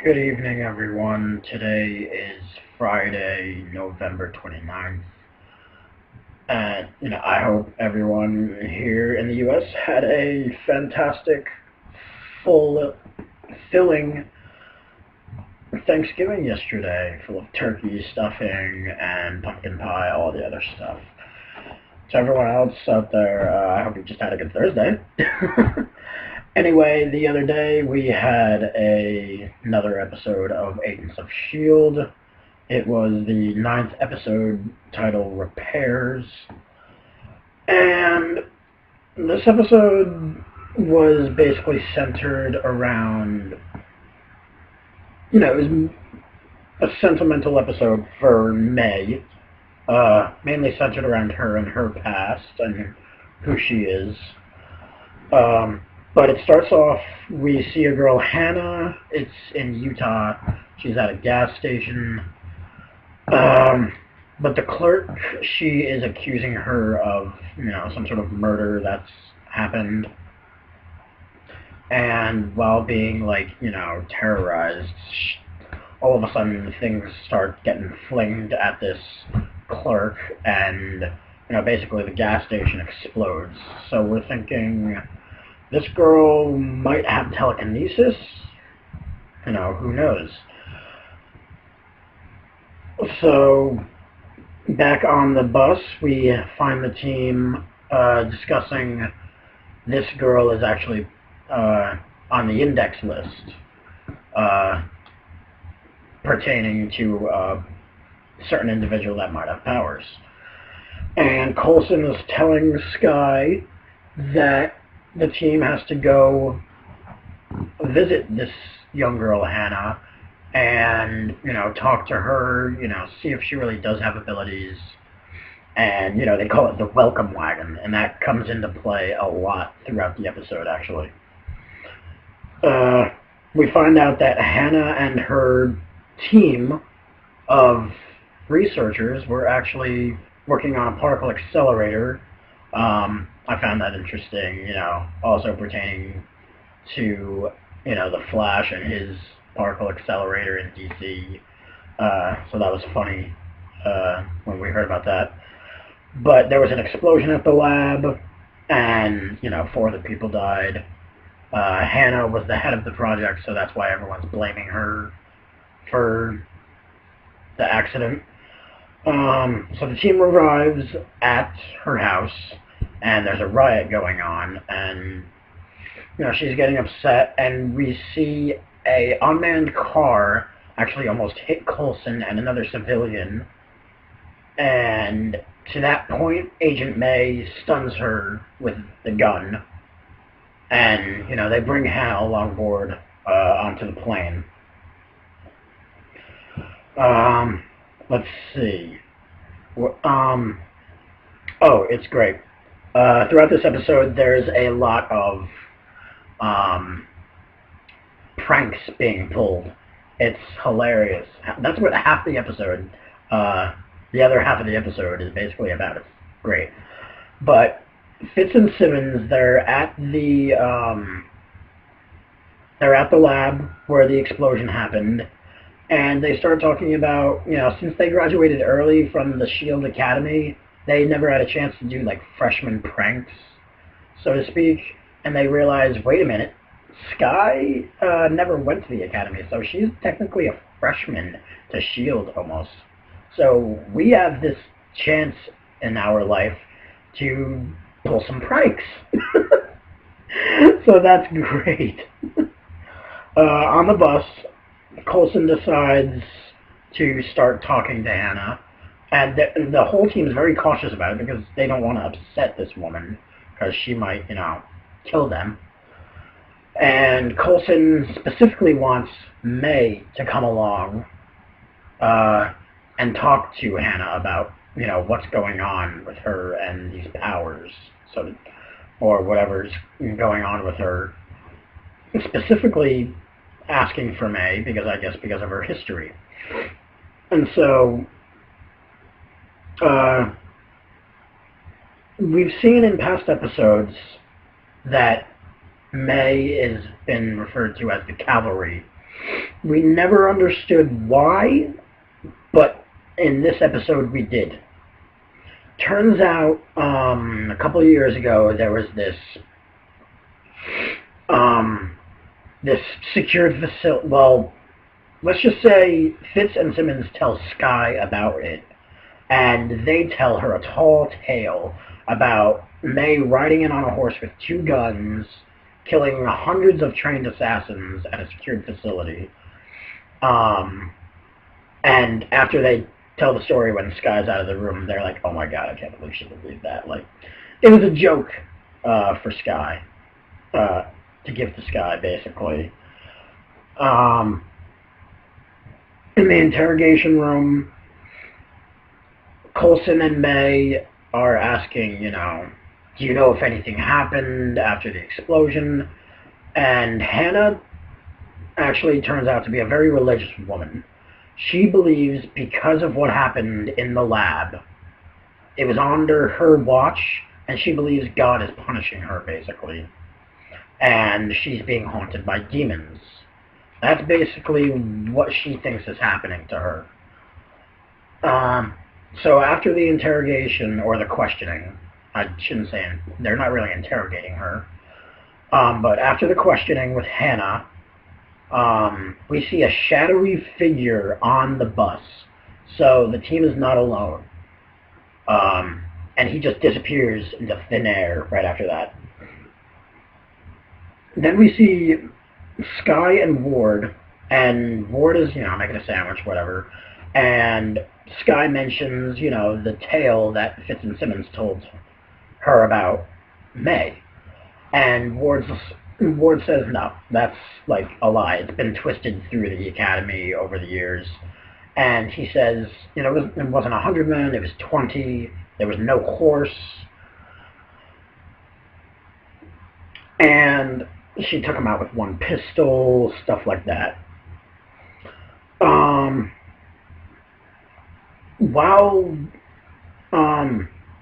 Good evening, everyone. Today is Friday, November 29th. And, I hope everyone here in the U.S. had a fantastic, full, filling Thanksgiving yesterday, full of turkey, stuffing, and pumpkin pie, all the other stuff. To everyone else out there, I hope you just had a good Thursday. Anyway, the other day we had another episode of Agents of S.H.I.E.L.D. It was the ninth episode titled Repairs. And this episode was basically centered around, it was a sentimental episode for May, mainly centered around her and her past and who she is. But it starts off, we see a girl, Hannah. It's in Utah. She's at a gas station. But the clerk, she is accusing her of, some sort of murder that's happened. And while being, terrorized, all of a sudden things start getting flinged at this clerk, and, basically the gas station explodes. So we're thinking, this girl might have telekinesis. Who knows? So, back on the bus, we find the team discussing this girl is actually on the index list pertaining to a certain individual that might have powers. And Coulson is telling Sky that the team has to go visit this young girl, Hannah, and, talk to her, see if she really does have abilities. And, they call it the welcome wagon, and that comes into play a lot throughout the episode, actually. We find out that Hannah and her team of researchers were actually working on a particle accelerator. I found that interesting, also pertaining to, the Flash and his particle accelerator in DC. So that was funny when we heard about that. But there was an explosion at the lab, and, 4 of the people died. Hannah was the head of the project, so that's why everyone's blaming her for the accident. So the team arrives at her house, and there's a riot going on, and, she's getting upset, and we see a unmanned car actually almost hit Coulson and another civilian, and to that point, Agent May stuns her with the gun, and, they bring Hannah along board onto the plane. Let's see. Oh, it's great. Throughout this episode, there's a lot of pranks being pulled. It's hilarious. That's what half the episode, the other half of the episode is basically about. It's great. But Fitz and Simmons, they're at the lab where the explosion happened, and they start talking about, since they graduated early from the S.H.I.E.L.D. Academy, they never had a chance to do, freshman pranks, so to speak, and they realize, wait a minute, Sky never went to the Academy, so she's technically a freshman to S.H.I.E.L.D. almost. So we have this chance in our life to pull some pranks. So that's great. On the bus, Coulson decides to start talking to Hannah, and the whole team is very cautious about it because they don't want to upset this woman because she might, kill them. And Coulson specifically wants May to come along and talk to Hannah about, what's going on with her and these powers, or whatever's going on with her. Specifically asking for May, because of her history. And so we've seen in past episodes that May has been referred to as the cavalry, We never understood why, but in this episode we did. Turns out, a couple of years ago, there was um, this secured facility. Well, let's just say Fitz and Simmons tell Skye about it, and they tell her a tall tale about May riding in on a horse with two guns, killing hundreds of trained assassins at a secured facility. Um, and after they tell the story when Skye's out of the room, they're like, "Oh my god, I can't believe she believed that." Like, it was a joke for Skye, to give to Skye, basically. Um, in the interrogation room, Coulson and May are asking, do you know if anything happened after the explosion? And Hannah actually turns out to be a very religious woman. She believes because of what happened in the lab, it was under her watch, and she believes God is punishing her, basically. And she's being haunted by demons. That's basically what she thinks is happening to her. So after the interrogation, or the questioning, I shouldn't say they're not really interrogating her, but after the questioning with Hannah, we see a shadowy figure on the bus. So the team is not alone. And he just disappears into thin air right after that. Then we see Skye and Ward, and Ward is, making a sandwich, whatever, and Skye mentions, the tale that Fitz and Simmons told her about May. And Ward says, no, that's like a lie. It's been twisted through the academy over the years. And he says, it wasn't 100 men, it was 20. There was no horse. And she took him out with one pistol, stuff like that. While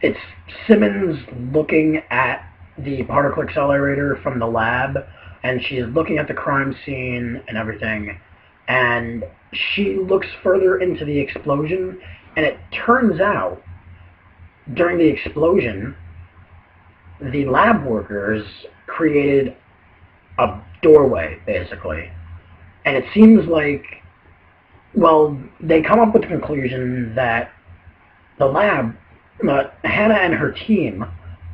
it's Simmons looking at the particle accelerator from the lab, and she's looking at the crime scene and everything, and she looks further into the explosion, and it turns out during the explosion the lab workers created a doorway, basically. And it seems like, they come up with the conclusion that the lab, Hannah and her team,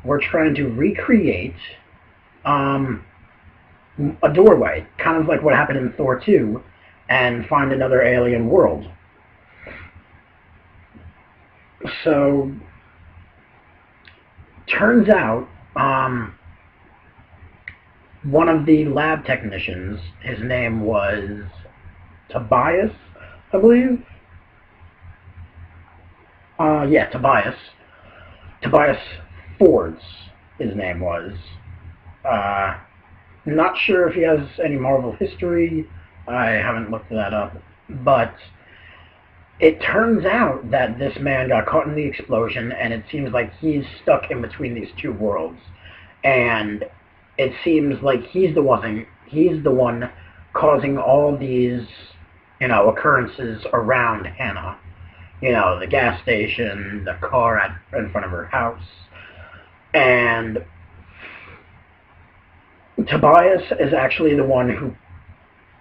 were trying to recreate a doorway, kind of like what happened in Thor 2, and find another alien world. So, turns out, one of the lab technicians, his name was Tobias, I believe. Tobias. Tobias Ford's, his name was. Not sure if he has any Marvel history. I haven't looked that up. But it turns out that this man got caught in the explosion, and it seems like he's stuck in between these two worlds. And it seems like he's the one causing all these, occurrences around Hannah. The gas station, the car in front of her house. And Tobias is actually the one who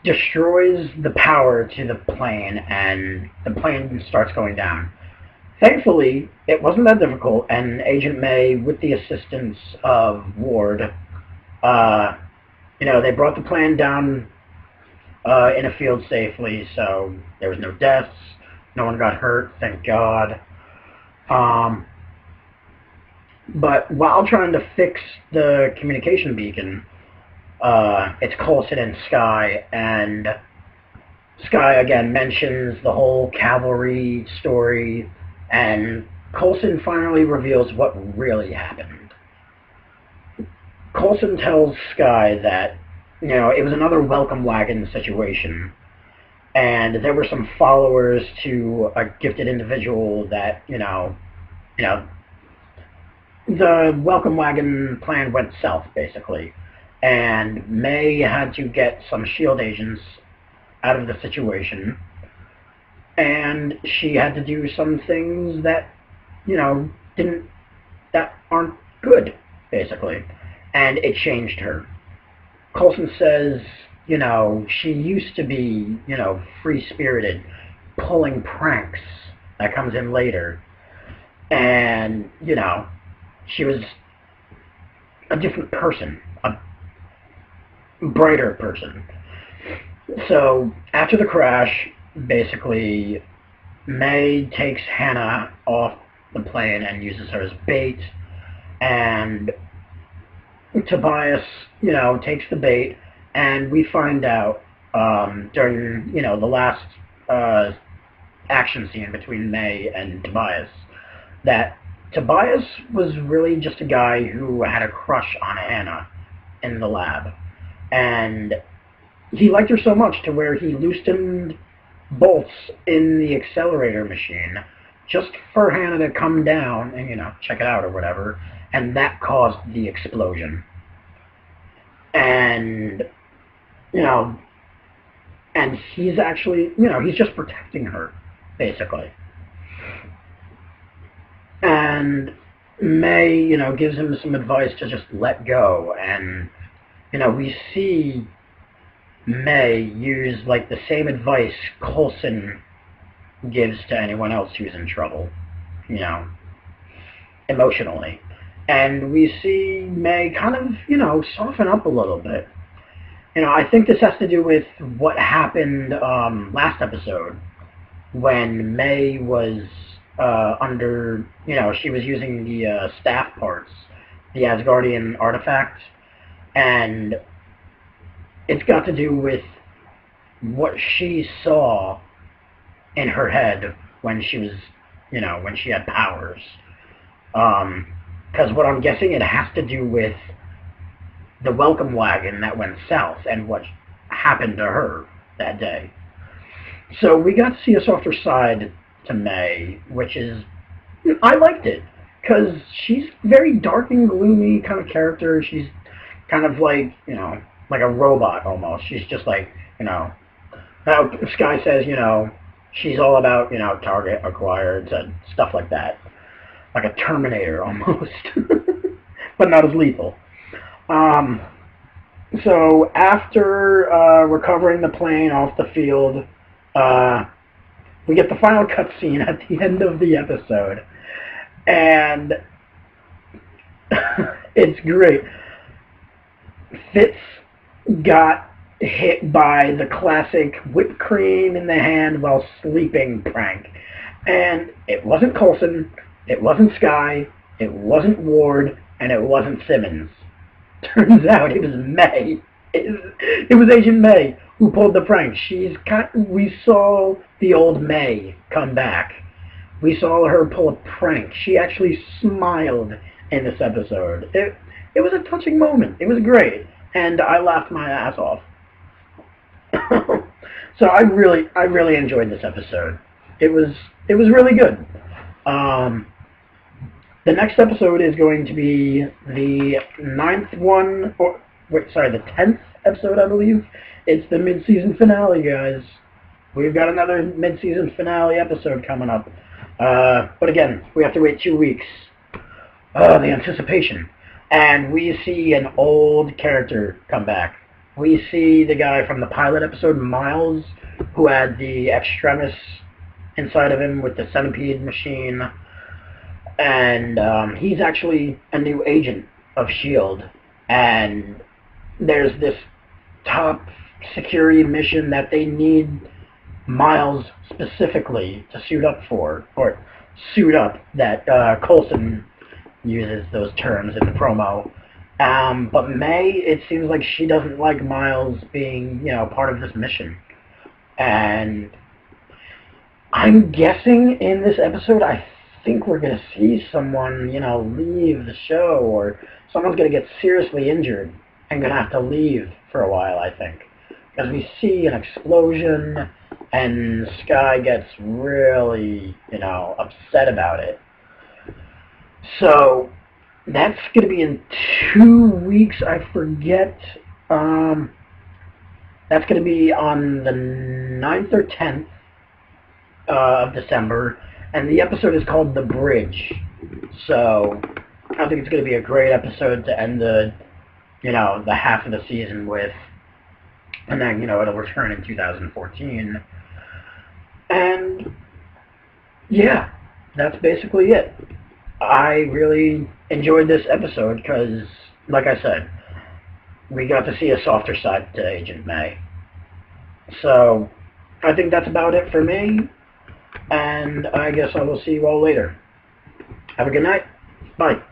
destroys the power to the plane, and the plane starts going down. Thankfully, it wasn't that difficult, and Agent May, with the assistance of Ward, they brought the plane down in a field safely, so there was no deaths, no one got hurt, thank God. But while trying to fix the communication beacon, it's Coulson and Skye, and Skye again mentions the whole cavalry story, and Coulson finally reveals what really happened. Coulson tells Skye that, it was another welcome wagon situation, and there were some followers to a gifted individual that, the welcome wagon plan went south, basically. And May had to get some S.H.I.E.L.D. agents out of the situation, and she had to do some things that, didn't that aren't good, basically, and it changed her. Coulson says, she used to be, free-spirited, pulling pranks. That comes in later. And, she was a different person, a brighter person. So, after the crash, basically, May takes Hannah off the plane and uses her as bait, and Tobias, takes the bait, and we find out during, the last action scene between May and Tobias that Tobias was really just a guy who had a crush on Hannah in the lab, and he liked her so much to where he loosened bolts in the accelerator machine just for Hannah to come down and, check it out or whatever, and that caused the explosion. And, and he's actually, he's just protecting her, basically. And May, gives him some advice to just let go, and, we see May use, the same advice Coulson gives to anyone else who's in trouble, emotionally. And we see May kind of, soften up a little bit. I think this has to do with what happened last episode when May was under, she was using the staff parts, the Asgardian artifact, and it's got to do with what she saw in her head when she was, when she had powers. Because what I'm guessing it has to do with the welcome wagon that went south and what happened to her that day. So we got to see a softer side to May, which is, I liked it, because she's very dark and gloomy kind of character. She's kind of like, like a robot almost. She's just like, how Sky says, she's all about, target acquired, stuff like that. Like a Terminator almost, but not as lethal. So after recovering the plane off the field, we get the final cutscene at the end of the episode, and it's great. Fitz got hit by the classic whipped cream in the hand while sleeping prank, and it wasn't Coulson, it wasn't Sky, it wasn't Ward, and it wasn't Simmons. Turns out it was May. It was Agent May who pulled the prank. We saw the old May come back. We saw her pull a prank. She actually smiled in this episode. It was a touching moment. It was great, and I laughed my ass off. So I really enjoyed this episode. It was really good. The next episode is going to be the 10th episode, I believe. It's the mid-season finale, guys. We've got another mid-season finale episode coming up. But again, we have to wait 2 weeks. The anticipation. And we see an old character come back. We see the guy from the pilot episode, Miles, who had the extremis inside of him with the centipede machine. And he's actually a new agent of S.H.I.E.L.D. And there's this top security mission that they need Miles specifically to suit up for, or suit up, that Coulson uses those terms in the promo. But May, it seems like she doesn't like Miles being, part of this mission. And I'm guessing in this episode, I think we're going to see someone, leave the show, or someone's going to get seriously injured and going to have to leave for a while, I think. Because we see an explosion, and Sky gets really, upset about it. So, that's going to be in 2 weeks. I forget That's going to be on the 9th or 10th of December, and the episode is called The Bridge. So I think it's going to be a great episode to end the half of the season with, and then, it'll return in 2014. And yeah, that's basically it. I really enjoyed this episode because, like I said, we got to see a softer side to Agent May. So I think that's about it for me, and I guess I will see you all later. Have a good night. Bye.